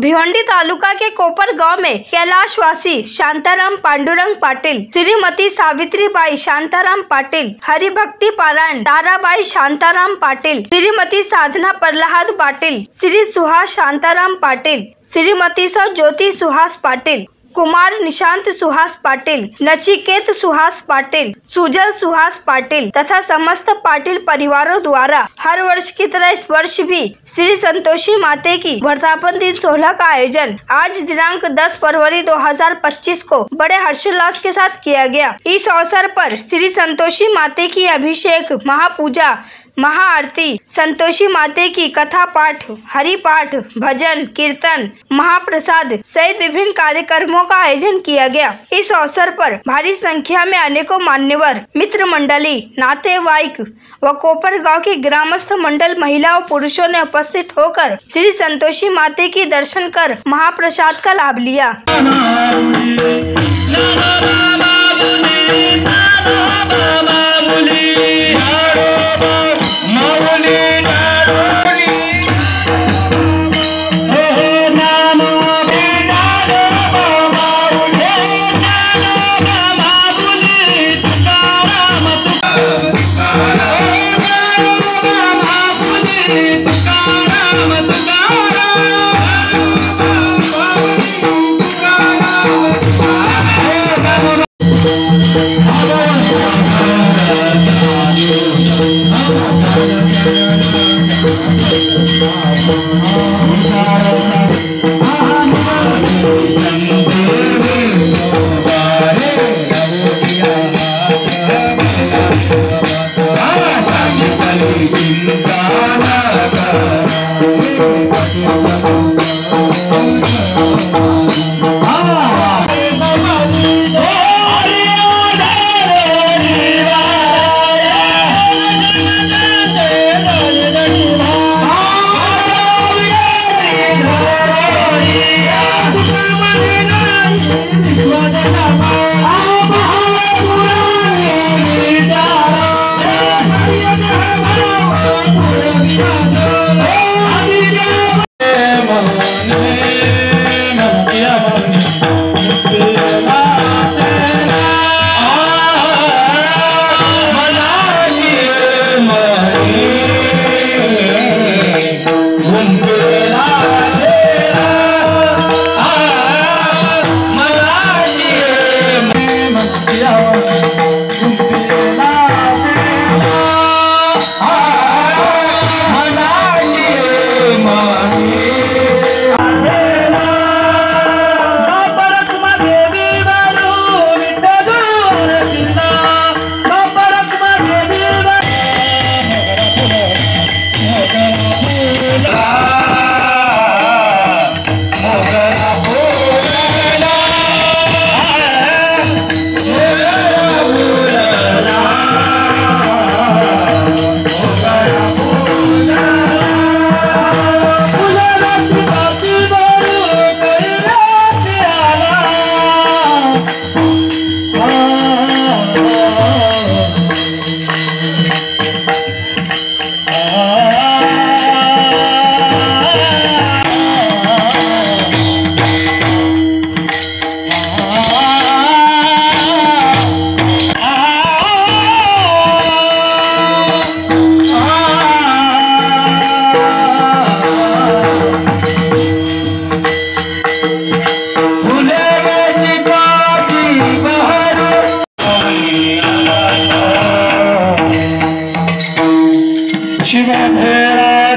भिवंडी तालुका के कोपर गांव में कैलाशवासी शांताराम पांडुरंग पाटिल, श्रीमती सावित्रीबाई शांताराम पाटिल, हरिभक्ति पारायण ताराबाई शांताराम पाटिल, श्रीमती साधना प्रहलाद पाटिल, श्री सुहास शांताराम पाटिल, श्रीमती ज्योति सुहास पाटिल, कुमार निशांत सुहास पाटिल, नचिकेत सुहास पाटिल, सुजल सुहास पाटिल तथा समस्त पाटिल परिवारों द्वारा हर वर्ष की तरह इस वर्ष भी श्री संतोषी माते की वर्धापन दिन 16 का आयोजन आज दिनांक 10 फरवरी 2025 को बड़े हर्षोल्लास के साथ किया गया। इस अवसर पर श्री संतोषी माते की अभिषेक, महापूजा, महाआरती, संतोषी माते की कथा पाठ, हरि पाठ, भजन, कीर्तन, महाप्रसाद सहित विभिन्न कार्यक्रमों का आयोजन किया गया। इस अवसर पर भारी संख्या में अनेकों मान्यवर, मित्र मंडली, नातेवाईक व कोपर गांव के ग्रामस्थ मंडल, महिला और पुरुषों ने उपस्थित होकर श्री संतोषी माते की दर्शन कर महाप्रसाद का लाभ लिया।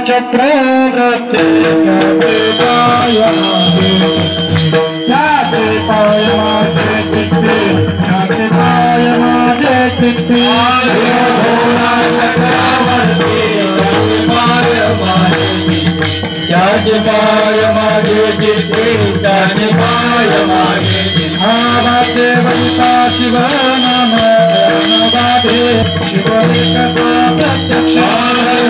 चक्रवर्ती शिव नम शिव प्रत्यक्ष शिव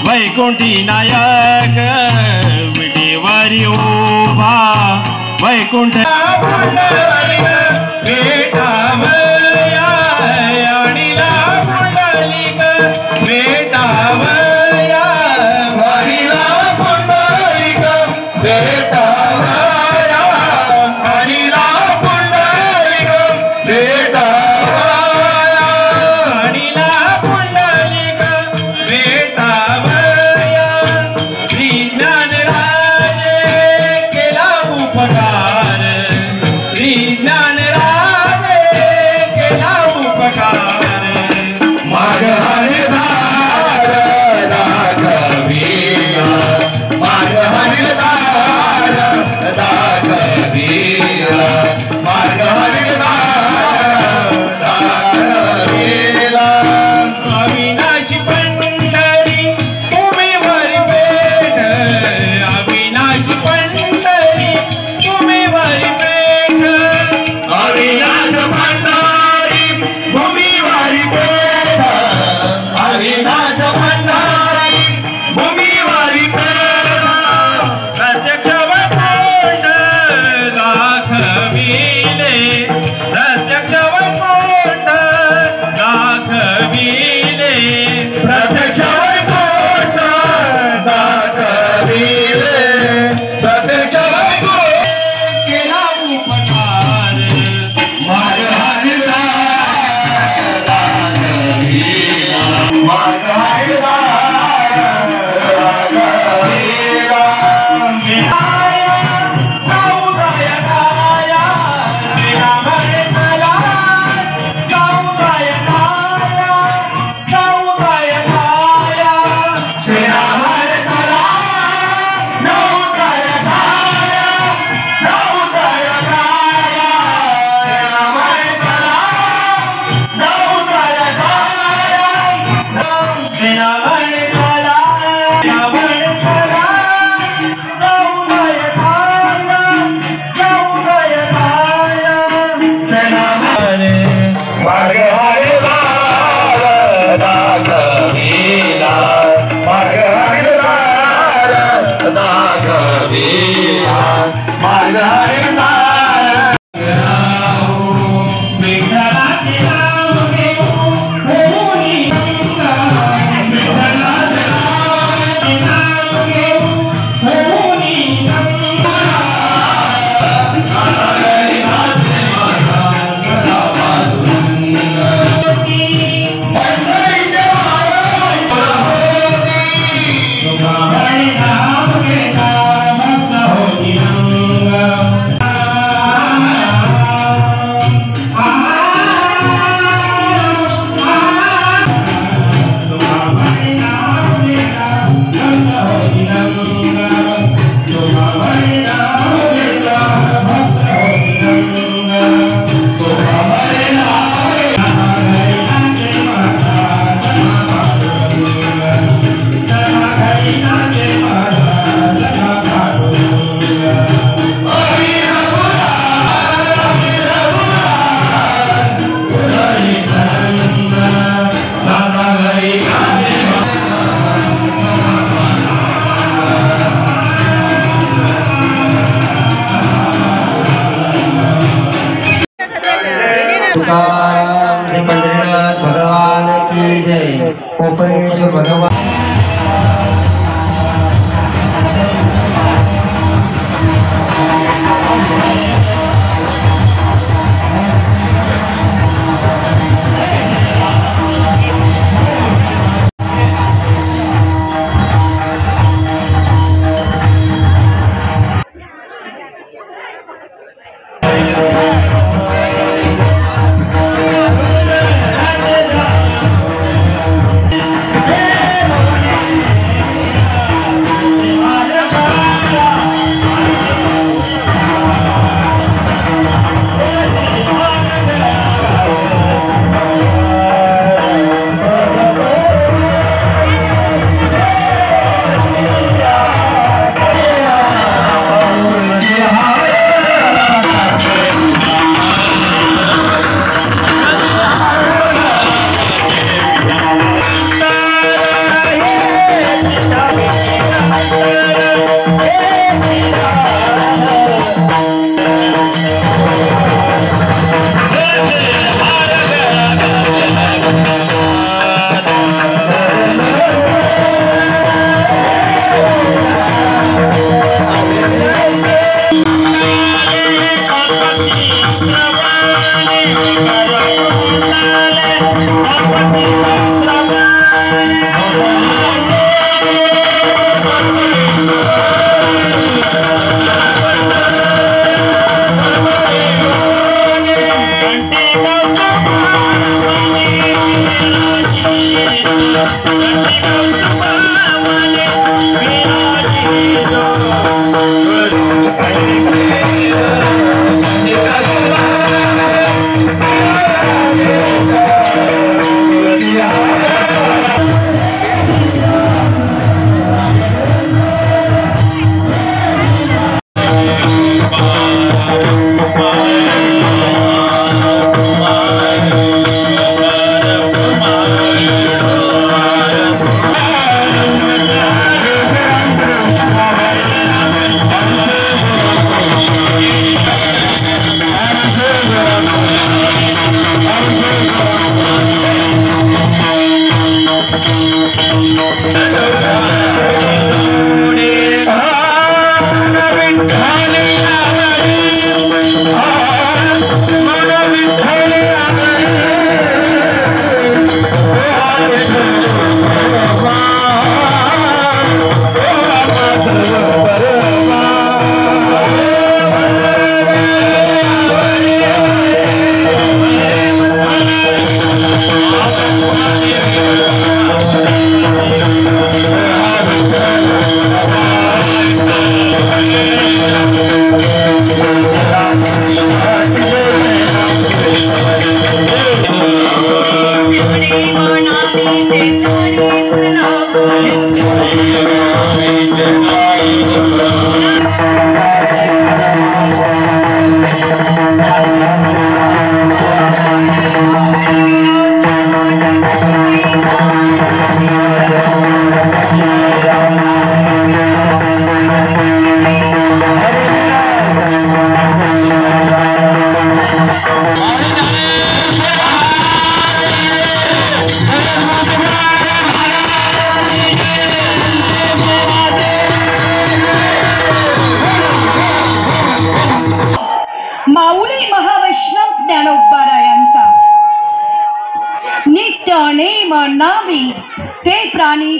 वैकुंठी नायक विटेवारी उभा वैकुंठ ज्ञान राजे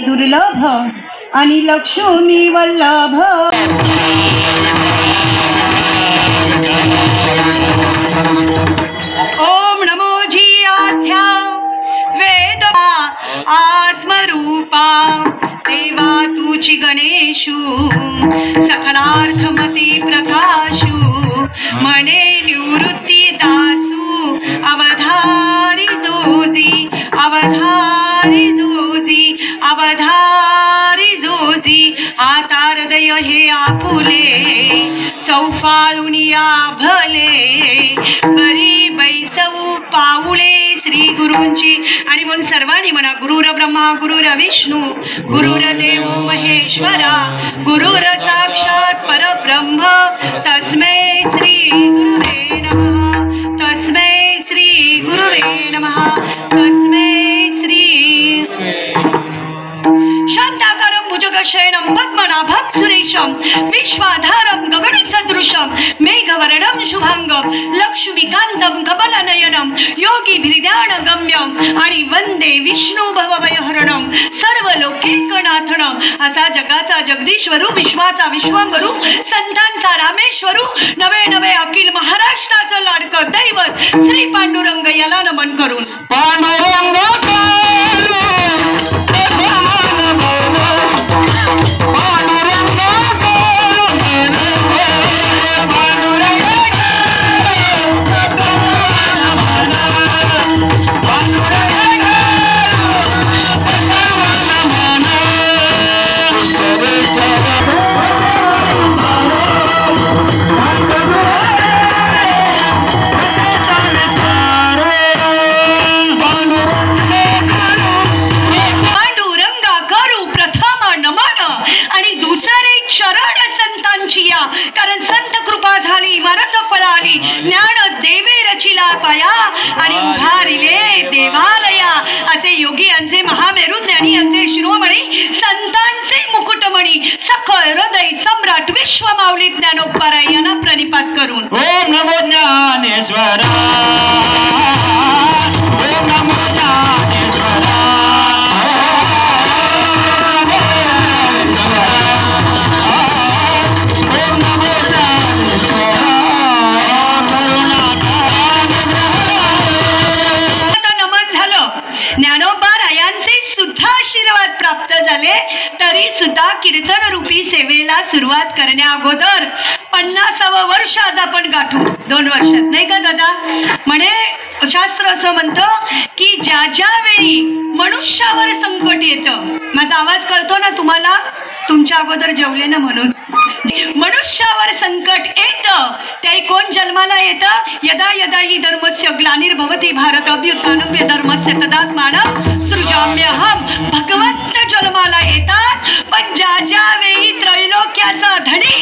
दुर्लभ आणि लक्ष्मी वल्लभ. ओम नमो जी आध्या वेद आत्मरूपा देवा तुची गणेशू सकलार्थमती प्रकाशू मने निवृत्ती दासू अवधारी जोजी अवधारी जोजी अवधारी जोजी आता हृदय हे आपुले चौफाळुनिया भले बरी बैसऊ पाऊले श्री गुरूंची. आणि म्हणून सर्वांनी म्हणा गुरुर ब्रह्मा गुरुर विष्णू गुरुर देव महेश्वरा गुरुर साक्षात परब्रह्म तस्मै श्री गुरुवे नमः तस्मै श्री गुरुवे नमः तस्मै श्री. शांताकारं भुजगशयनं पद्मनाभं सुरेशं विश्वाधारं गगनसदृशं मेघवर्णं शुभांगं लक्ष्मीकान्तं कमलनयनं योगिभिर्ध्यानगम्यं आणि वंदे विष्णू भवभयहरणं सर्वलोकैकनाथनं. असा जगाचा जगदीश्वरू विश्वाचा विश्वंभरू संतांचा रामेश्वरू नवे नवे अखिल महाराष्ट्राचं लाडकं दैवत श्री पांडुरंग याला नमन करून. पांडुरंग कारण संत कृपा झाली इमारत फळाली ज्ञान देवे रचिला पाया आणि उभारिले देवालया. असे योगी यांचे महामेरू ज्ञानी यांचे शिरोमणी संतांचे मुकुटमणी सखळ हृदय सम्राट विश्व माऊली ज्ञानोपराय यांना प्रणिपात करून. ओम नमो ज्ञानेश्वरा ओम नमो ज्ञानेश्वरा प्राप्त झाले तरी सुद्धा कीर्तन रूपी सेवेला सुरुवात करण्या अगोदर 50वे वर्ष आज आपण गाठू 2 वर्षात नाही का दादा. म्हणे शास्त्र असं म्हणतं की ज्या ज्या वेळी मनुष्यावर संकट येतं. माझा आवाज कळतो ना तुम्हाला? तुमच्या अगोदर जेवले ना म्हणून. मनुष्यावर संकट येतं त्याही कोण जन्माला येतं? यदा यदा ही धर्मस्य ग्लानिर्भवति भारत अभ्युत्थानम् धर्मस्य तदात्मानं सृजाम्यहम्. भगवंत जन्माला येतात पण ज्या ज्या वेळी त्रैलोक्याचा धनी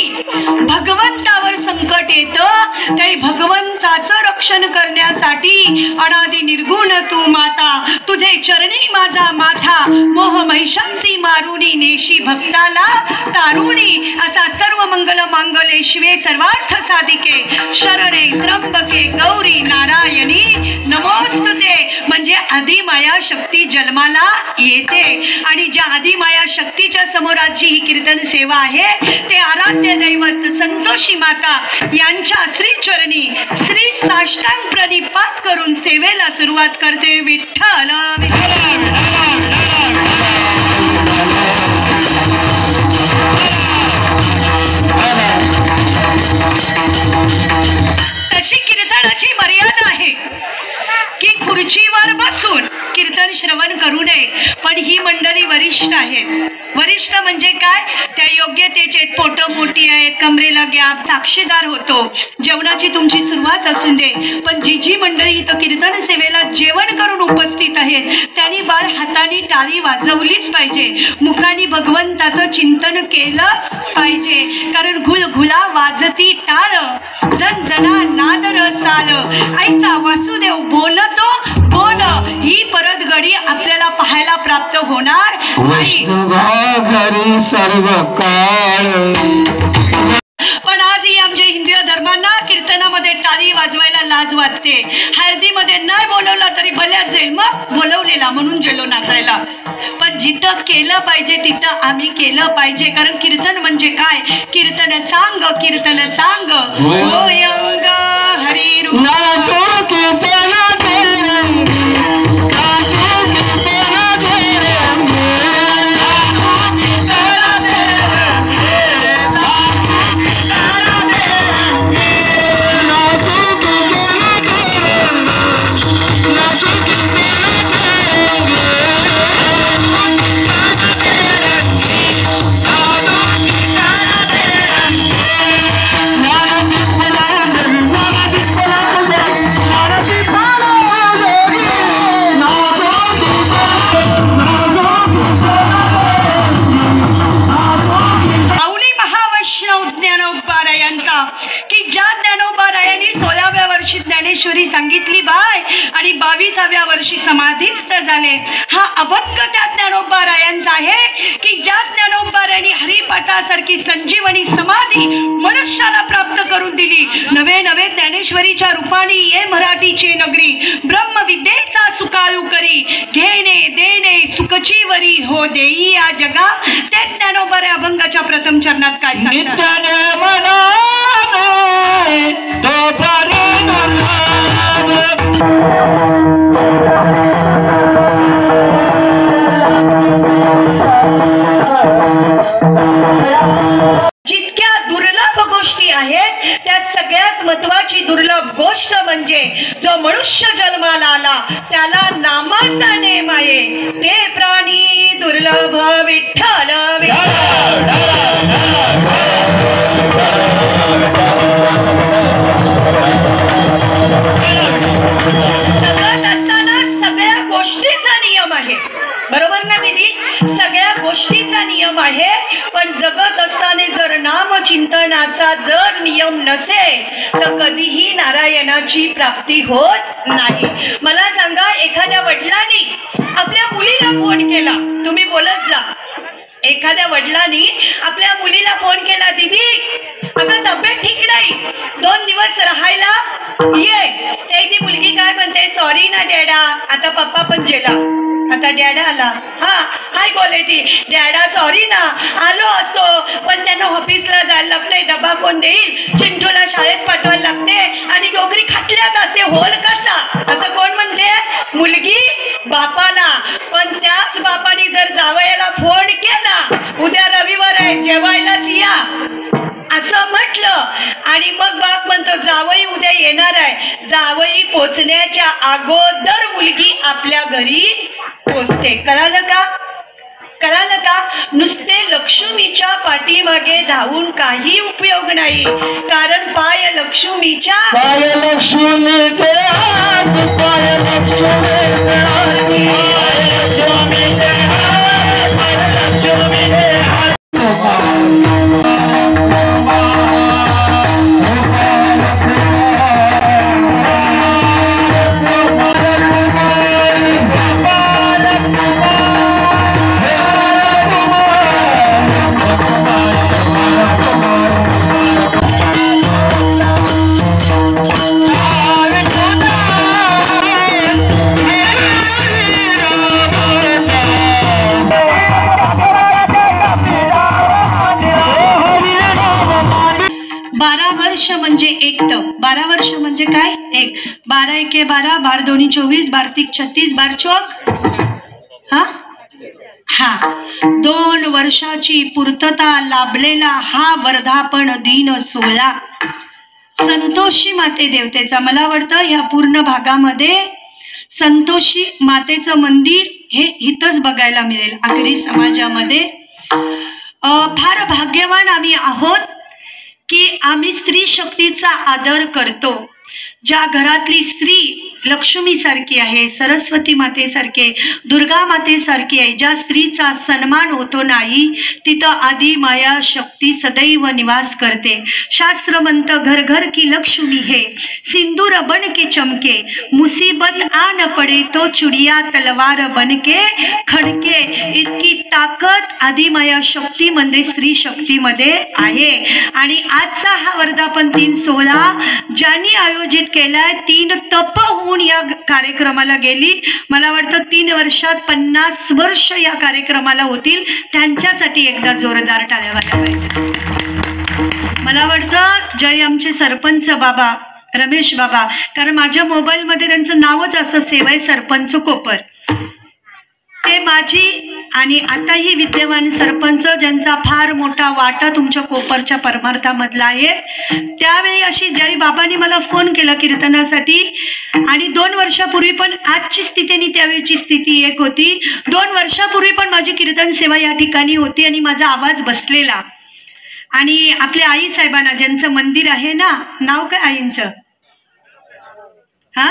भगवंतावर संकट येतं त्याही भगवंताचं रक्षण करण्यासाठी अनादि निर्गुण तू माता तुझे चरणी माझा माथा मोह महिषांसी मारुणी नेशी भक्ताला तारुणी. असा सर्व मंगल मांगल्ये शिवे सर्वार्थ साधिके शरणे त्र्यंबके गौरी नारायणी नमोस्तुते. म्हणजे आदिमाया शक्ती जन्माला येते आणि ज्या आदिमाया शक्तीच्या समोराची ही कीर्तन सेवा आहे ते आराध्य दैवत संतोषी माता यांच्या श्री चरणी श्री साष्टांग प्रणिपात करून सेवेला सुरुवात करते. विठ्ठल तशी कीर्तनाची मर्यादा आहे की खुर्चीवर बसून कीर्तन श्रवण करू नये. पण ही मंडळी वरिष्ठ आहेत. वरिष्ठ म्हणजे काय? त्या योग्यतेचे पोट मोठी आहेत कमरेला गॅप साक्षीदार होतो. जेवणाची तुमची सुरुवात असून दे पण जी जी मंडळी इथं कीर्तन सेवेला जेवण करून उपस्थित आहेत त्यांनी बाळ हाताने टाळी वाजवलीच पाहिजे. मुखाने भगवंताचं चिंतन केलंच पाहिजे. कारण घुलघुला वाजती टाळ जन जना नाद रसाल ऐसा वासुदेव बोलतो बोल. ही परत घडी आपल्याला पाहायला प्राप्त होणार नाही. घरी सर्व काळ पण आज आमच्या हिंदू धर्मांना कीर्तनामध्ये टाळी वाजवायला लाज वाटते, हळदीमध्ये नाही बोलवलं तरी भल्याच जाईल, मग बोलवलेला म्हणून गेलो नाचायला. पण जिथं केलं पाहिजे तिथं आम्ही केलं पाहिजे, कारण कीर्तन म्हणजे काय? कीर्तन सांग, कीर्तन सांग, होय अंग हरी रूप. ज्ञानेश्वरी सांगितली बाय आणि 22व्या वर्षी समाधीस्थ झाले. हा अभंग त्या ज्ञानोबारायांचा आहे की ज्या ज्ञानोबारायांनी हरिपाठासारखी संजीवनी समाधी मनुष्याला प्राप्त करून दिली. नवे नवे ज्ञानेश्वरीच्या रूपाने ये मराठीची नगरी, ब्रह्मविद्येचा सुकाळू करी, घेणे देणे सुखची वरी हो देई या जगा. ते ज्ञानोबारा अभंगाच्या प्रथम चरणात काय सांगतात? जितक्या दुर्लभ गोष्टी आहेत त्यात सगळ्यात महत्वाची दुर्लभ गोष्ट म्हणजे जो मनुष्य जन्माला आला त्याला नामाचा नेम आहे. ते प्राणी दुर्लभ विठ्ठल जगत असताना सगळ्या गोष्टीचा नियम आहे, बरोबर ना दीदी? सगळ्या गोष्टीचा नियम आहे, पण जगत असताना जर नामचिंतनाचा जर नियम नसेल तर कधीही नारायणाची प्राप्ती होत नाही. मला सांगा, एखाद्या वडिलांनी आपल्या मुलीला फोन केला, तुम्ही बोलत जा. एखाद्या वडिलांनी आपल्या मुलीला फोन केला, दीदी अगं तब्येत ठीक नाही, 2 दिवस राहायला ये. ती मुलगी काय म्हणते? सॉरी ना डॅडा, आता पप्पा पण गेला, आता डॅडा आला. हा हाय बोले ती, डॅडा सॉरी ना, आलो असतो पण त्यांना ऑफिसला जायला लागतंय, डबा कोण देईल, चिंटूला शाळेत पाठवायला लागते आणि डोगरी खाटल्यात असे होल कसा, असं कोण म्हणते? मुलगी बापाला. पण त्याच बापाने जर जावयाला फोन केला, उद्या रविवार आहे जेवायलाच या असं म्हटलं आणि मग बाप म्हणतो जावई उद्या येणार आहे, जावई पोचण्याच्या अगोदर मुलगी आपल्या घरी पोचते. कळालं का? कळालं का? नुसते लक्ष्मीच्या पाठीमागे धावून काही उपयोग नाही, कारण पाय लक्ष्मीच्या म्हणजे एक. 12 वर्ष म्हणजे काय? एक. 12 एके 12, 12 दोन्ही 24, 12 त्रिक 36, 12 चौक हा 2 वर्षाची पूर्तता लाभलेला हा वर्धापन दिन 16 संतोषी माते देवतेचा. मला वाटतं या पूर्ण भागामध्ये संतोषी मातेचं मंदिर हे इथंच बघायला मिळेल आगरी समाजामध्ये. फार भाग्यवान आम्ही आहोत की आम्ही स्त्री शक्तीचा आदर करतो. ज्या घरातली स्त्री लक्ष्मीसारखी आहे, सरस्वती मातेसारखे, दुर्गा मातेसारखी आहे. ज्या स्त्रीचा सन्मान होतो नाही तिथं आदि माया शक्ती सदैव निवास करते. शास्त्र म्हणतं घर घर की लक्ष्मी है, सिंदूर बन के चमके, मुसीबत आ न पडे तो चुडिया तलवार बन के खडके. इतकी ताकद आदि माया शक्तीमध्ये, स्त्री शक्तीमध्ये आहे. आणि आजचा हा वर्धापन दिन सोहळा ज्यांनी आयोजित केलाय, 3 तप होऊन या कार्यक्रमाला गेली. मला वाटतं 3 वर्षात 50 वर्ष या कार्यक्रमाला होतील. त्यांच्यासाठी एकदा जोरदार टाळ्या वाजल्या पाहिजे. मला वाटतं जय आमचे सरपंच बाबा रमेश बाबा, कारण माझ्या मोबाईलमध्ये त्यांचं नावच असं सेव आहे, सरपंच कोपर. ते माझी आणि आताही विद्यमान सरपंच, ज्यांचा फार मोठा वाटा तुमच्या कोपरच्या परमार्थामधला आहे. त्यावेळी अशी जय बाबांनी मला फोन केला कीर्तनासाठी. आणि 2 वर्षापूर्वी पण आजची स्थिती आणि त्यावेळीची स्थिती एक होती. 2 वर्षापूर्वी पण माझी कीर्तन सेवा या ठिकाणी होती आणि माझा आवाज बसलेला. आणि आपल्या आई साहेबांना, ज्यांचं मंदिर आहे ना, नाव काय आईंचं? हा,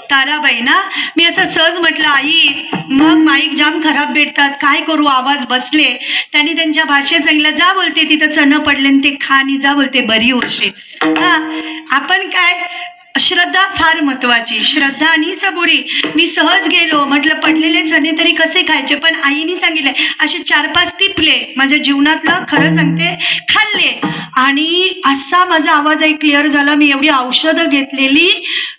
ताराबाई ना. मी असं सहज म्हटलं, आई मग माईक जाम खराब भेटतात, काय करू, आवाज बसले. त्यांनी त्यांच्या भाषेत सांगितलं, जा बोलते तिथं चण पडले ते खा, आणि जा बोलते बरी होशील. हा, आपण काय, श्रद्धा फार महत्वाची, श्रद्धा आणि सबुरी. मी सहज गेलो, म्हटलं पडलेले चणे तरी कसे खायचे, पण आईने सांगितले असे 4-5 टिपले, माझ्या जीवनातलं खरं सांगते खाल्ले. आणि असा माझा आवाज क्लिअर झाला. मी एवढी औषधं घेतलेली.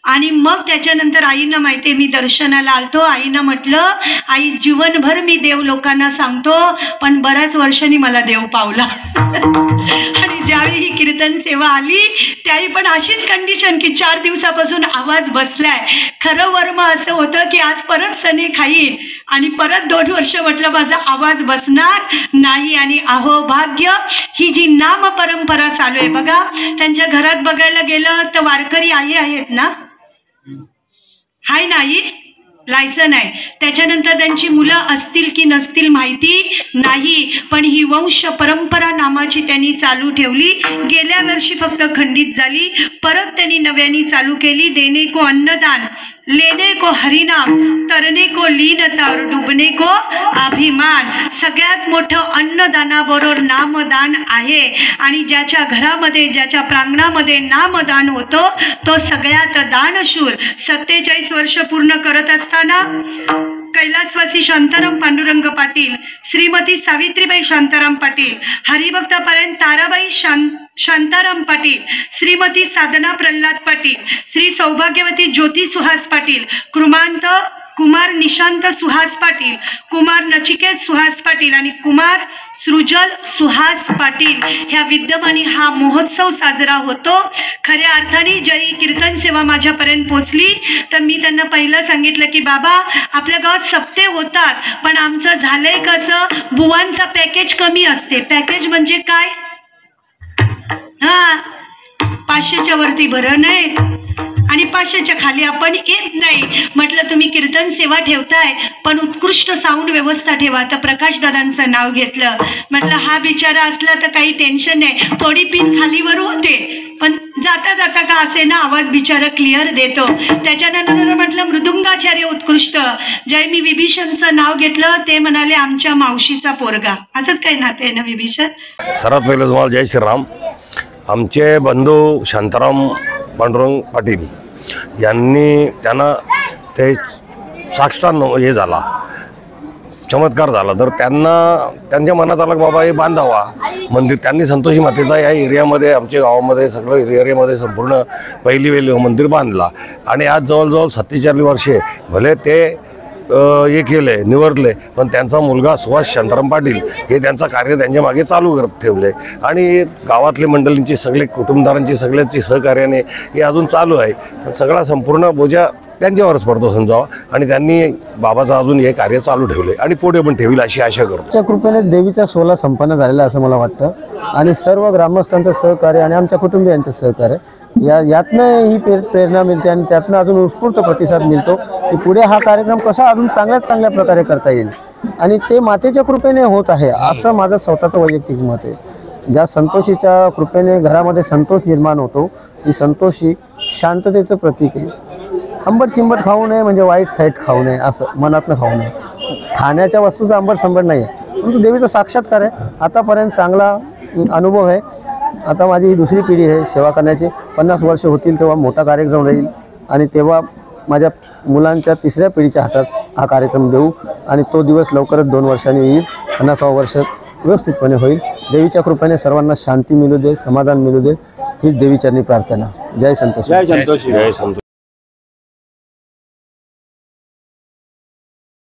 आणि मग त्याच्यानंतर आईंना माहिती, मी दर्शनाला आलतो. आईनं म्हटलं, आई जीवनभर मी देव लोकांना सांगतो, पण बऱ्याच वर्षांनी मला देव पावला. आणि ज्यावेळी ही कीर्तन सेवा आली त्याही पण अशीच कंडिशन की 4 दिवसापासून आवाज बसलाय. खरं वर्म असं होतं की आज परत सणे खाईन आणि परत 2 वर्ष म्हटलं माझा आवाज बसणार नाही. आणि अहो भाग्य, ही जी नाम परंपरा चालू आहे बघा. त्यांच्या घरात बघायला गेलं तर वारकरी आई आहेत ना, हाय नाही, लायसन आहे. त्याच्यानंतर त्यांची मुलं असतील की नसतील माहिती नाही, पण ही वंश परंपरा नामाची त्यांनी चालू ठेवली. गेल्या वर्षी फक्त खंडित झाली, परत त्यांनी नव्याने चालू केली. देणे को अन्नदान, लेने को हरिनाम, तरने को लीनता और डुबने को अभिमान. सगळ्यात मोठं अन्नदानाबरोबर नामदान आहे. आणि ज्याच्या घरामध्ये, ज्याच्या प्रांगणामध्ये नामदान होतं तो सगळ्यात दानशूर. 47 वर्ष पूर्ण करत असताना कैलासवासी शांताराम पांडुरंग पाटील, श्रीमती सावित्रीबाई शांताराम पाटील, हरिभक्तापर्यंत ताराबाई शांताराम पाटील, श्रीमती साधना प्रल्हाद पाटील, श्री सौभाग्यवती ज्योती सुहास पाटील, कुमार निशांत सुहास पाटील, कुमार नचिकेत सुहास पाटील आणि कुमार सृजल सुहास पाटील ह्या विद्यमानी हा महोत्सव साजरा होतो. खऱ्या अर्थाने जय कीर्तन सेवा माझ्यापर्यंत पोहोचली तर मी त्यांना पहिलं सांगितलं की बाबा, आपल्या गावात सप्ते होतात, पण आमचं झालंय कसं, बुवांचा पॅकेज कमी असते. पॅकेज म्हणजे काय, हा 500च्या वरती भरण नाही आणि 500च्या खाली आपण येत नाही. म्हटलं तुम्ही कीर्तन सेवा ठेवताय पण उत्कृष्ट साऊंड व्यवस्था ठेवा. तर प्रकाश दादांचं नाव घेतलं. म्हटलं हा बिचारा असला तर काही टेन्शन नाही, थोडी पिन खालीवर होते पण जाता जाता का असे ना आवाज बिचारा क्लिअर देतो. त्याच्यानंतर म्हटलं मृदुंगाचार्य उत्कृष्ट जय. मी विभीषणचं नाव घेतलं, ते म्हणाले आमच्या मावशीचा पोरगा. असंच काही नाते आहे ना विभीषण. सर्वात पहिलं तुम्हाला जय श्रीराम. आमचे बंधू शांताराम पांडुरंग पाटील यांनी त्यांना ते साक्षात हे झाला, चमत्कार झाला, तर त्यांच्या मनात आलं बाबा हे बांधावा मंदिर. त्यांनी संतोषी मातेचा या एरियामध्ये, आमच्या गावामध्ये सगळं एरियामध्ये संपूर्ण पहिली वेळी मंदिर बांधला. आणि आज जवळजवळ 47 वर्षे भले ते हे केले, निवडले, पण त्यांचा मुलगा सुहास शांताराम पाटील हे त्यांचं कार्य त्यांच्या मागे चालू करत ठेवले. आणि गावातले मंडळींची, सगळे कुटुंबदारांची, सगळ्यांची सहकार्याने हे अजून चालू आहे. सगळा संपूर्ण बोजा त्यांच्यावरच पडतो समजावा. आणि त्यांनी बाबाचं अजून हे कार्य चालू ठेवले आणि पुढे पण ठेवील अशी आशा करतो. त्या कृपेने देवीचा सोहळा संपन्न झालेला असं मला वाटतं. आणि सर्व ग्रामस्थांचं सहकार्य आणि आमच्या कुटुंबियांचं सहकार्य यातनं ही प्रेरणा मिळते आणि त्यातनं अजून उत्स्फूर्त प्रतिसाद मिळतो की पुढे हा कार्यक्रम कसा अजून चांगल्या प्रकारे करता येईल. आणि ते मातेच्या कृपेने होत आहे असं माझं स्वतःचं वैयक्तिक मत आहे. ज्या संतोषीच्या कृपेने घरामध्ये संतोष निर्माण होतो, ती संतोषी शांततेचं प्रतीक आहे. आंबट चिंबट खाऊ नये म्हणजे वाईट साईट खाऊ नये, असं मनातनं खाऊ नये. खाण्याच्या वस्तूचा आंबट संबट नाही आहे, परंतु देवीचा साक्षात्कार आहे. आतापर्यंत चांगला अनुभव आहे. आता माझी ही दुसरी पिढी आहे सेवा करण्याची. 50 वर्ष होतील तेव्हा मोठा कार्यक्रम राहील आणि तेव्हा माझ्या मुलांच्या तिसऱ्या पिढीच्या हातात हा कार्यक्रम देऊ आणि तो दिवस लवकरच 2 वर्षांनी येईल. 50व्या वर्ष व्यवस्थितपणे होईल. देवीच्या कृपेने सर्वांना शांती मिळू दे, समाधान मिळू दे, हीच देवीचरणी प्रार्थना. जय संतोष. जय संतोष.